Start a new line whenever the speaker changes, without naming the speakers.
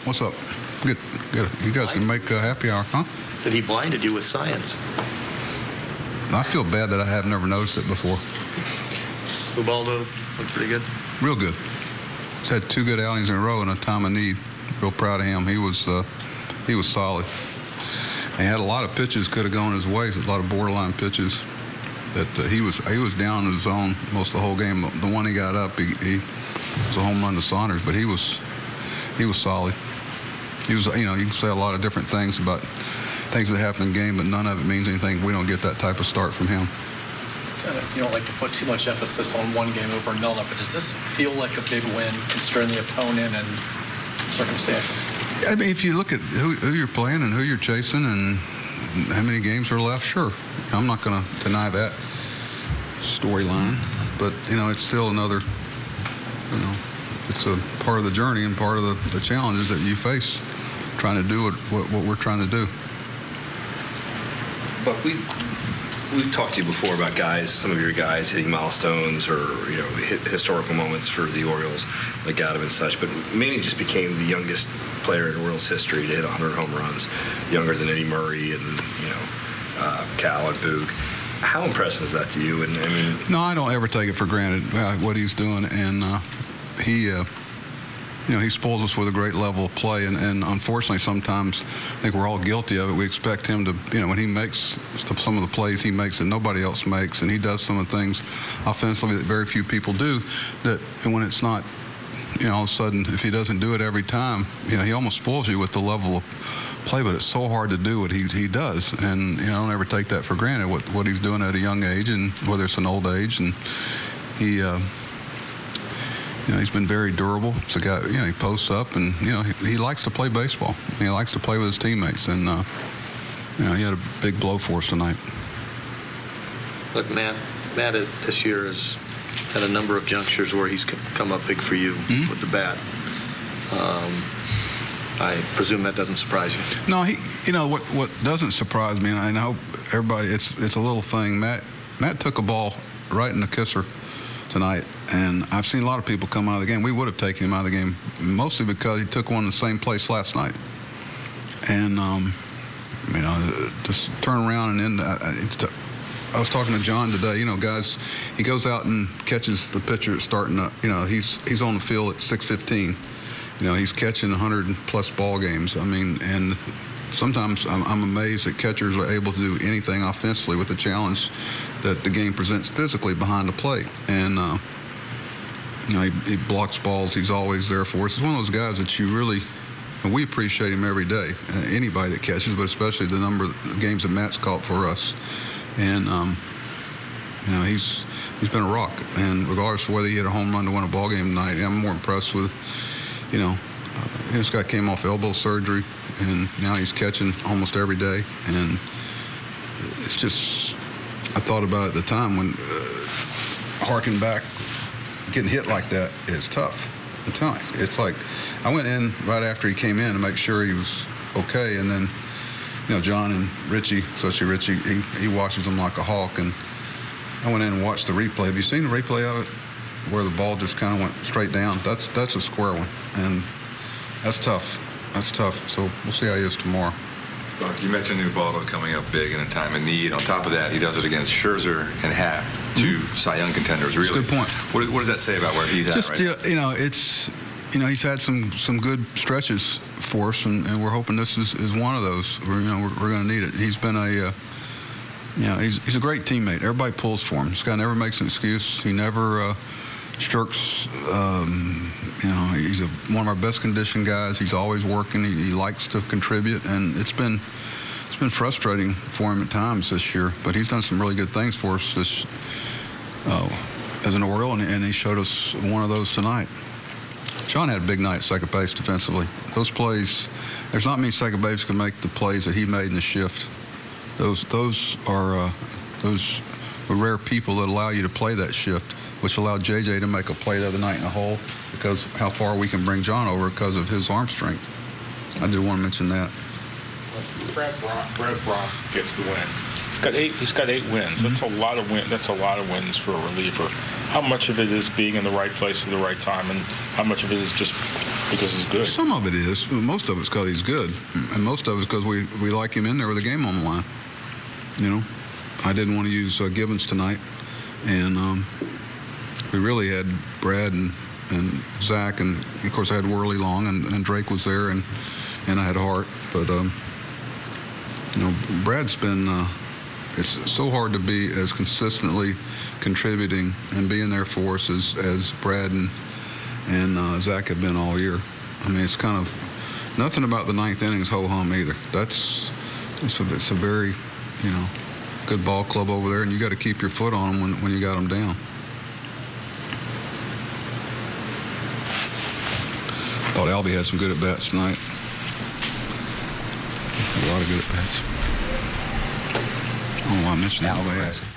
What's up? Good. You guys can make happy hour, huh?
Said he blinded you with science.
I feel bad that I have never noticed it before.
Ubaldo looked pretty good.
Real good. He's had 2 good outings in a row in a time of need. Real proud of him. He was solid. He had a lot of pitches could have gone his way. A lot of borderline pitches. That he was down in the zone most of the whole game. The one he got up, he was a home run to Saunders, but he was solid. He was, you can say a lot of different things about things that happen in the game, but none of it means anything. We don't get that type of start from him.
You don't like to put too much emphasis on one game over another, but does this feel like a big win considering the opponent and circumstances?
I mean, if you look at who you're playing and who you're chasing and how many games are left, sure. I'm not going to deny that storyline, but, it's still another, it's a part of the journey and part of the challenges that you face trying to do what we're trying to do.
But we've talked to you before about some of your guys hitting milestones or, hit historical moments for the Orioles, like Adam and such. But Manny just became the youngest player in Orioles history to hit 100 home runs, younger than Eddie Murray and, Cal and Boog. How impressive is that to you? And I mean,
no, I don't ever take it for granted what he's doing, and he spoils us with a great level of play, and unfortunately sometimes I think we're all guilty of it. We expect him to, when he makes some of the plays he makes that nobody else makes, and he does some of the things offensively that very few people do, and when it's not, all of a sudden, if he doesn't do it every time, he almost spoils you with the level of play, but it's so hard to do what he does, and I don't ever take that for granted, what he's doing at a young age, and whether it's an old age, and he's been very durable. It's a guy, he posts up, and he likes to play baseball. He likes to play with his teammates, and he had a big blow for us tonight.
Look, Matt this year has had a number of junctures where he's come up big for you with the bat. I presume that doesn't surprise you.
No, what doesn't surprise me, and I hope everybody, it's a little thing. Matt took a ball right in the kisser tonight, and I've seen a lot of people come out of the game. We would have taken him out of the game, mostly because he took one in the same place last night. And, just turn around and I was talking to John today, guys, he goes out and catches the pitcher starting up, he's on the field at 6:15. He's catching 100-plus ball games. I mean, and sometimes I'm amazed that catchers are able to do anything offensively with the challenge that the game presents physically behind the plate. And, he blocks balls. He's always there for us. He's one of those guys that you really, and we appreciate him every day. Anybody that catches, but especially the number of games that Matt's caught for us. And, he's been a rock. And regardless of whether he hit a home run to win a ball game tonight, I'm more impressed with, this guy came off elbow surgery, and now he's catching almost every day. And it's just, I thought about it at the time when harking back, getting hit like that is tough. I'm telling you, it's like I went in right after he came in to make sure he was okay, and then John and Richie, especially Richie, he watches him like a hawk, and I went in and watched the replay. Have you seen the replay of it where the ball just kind of went straight down? That's a square one, and that's tough. That's tough. So we'll see how he is tomorrow.
You mentioned Ubaldo coming up big in a time of need. On top of that, he does it against Scherzer and Happ, two Cy Young contenders. Really,
that's a good point.
What does that say about where he's at right now?
He's had some good stretches for us, and we're hoping this is one of those. We're going to need it. He's been he's a great teammate. Everybody pulls for him. This guy never makes an excuse. He never shirks. He's one of our best conditioned guys. He's always working. He likes to contribute, and it's been frustrating for him at times this year. But he's done some really good things for us as an Oriole, and he showed us one of those tonight. John had a big night at second base defensively. Those plays, there's not many second bases can make the plays that he made in the shift. Those are the rare people that allow you to play that shift, which allowed JJ to make a play the other night in the hole because how far we can bring John over because of his arm strength. I did want to mention that.
Brad Brock gets the win. He's got 8 wins. That's a lot of wins. That's a lot of wins for a reliever. How much of it is being in the right place at the right time, and how much of it is just because he's good.
Some of it is. Most of it's because he's good. And most of it's because we like him in there with the game on the line. You know, I didn't want to use Givens tonight. And we really had Brad and Zach, and of course I had Worley long, and Drake was there, and I had Hart. But you know, Brad's been. It's so hard to be as consistently contributing and being there for us as Brad and Zach have been all year. I mean, it's kind of nothing about the ninth inning is ho hum either. It's a very, you know, good ball club over there, and you got to keep your foot on them when you got them down. Thought Albie had some good at bats tonight. A lot of good at bats. I don't know why I mentioned Albie.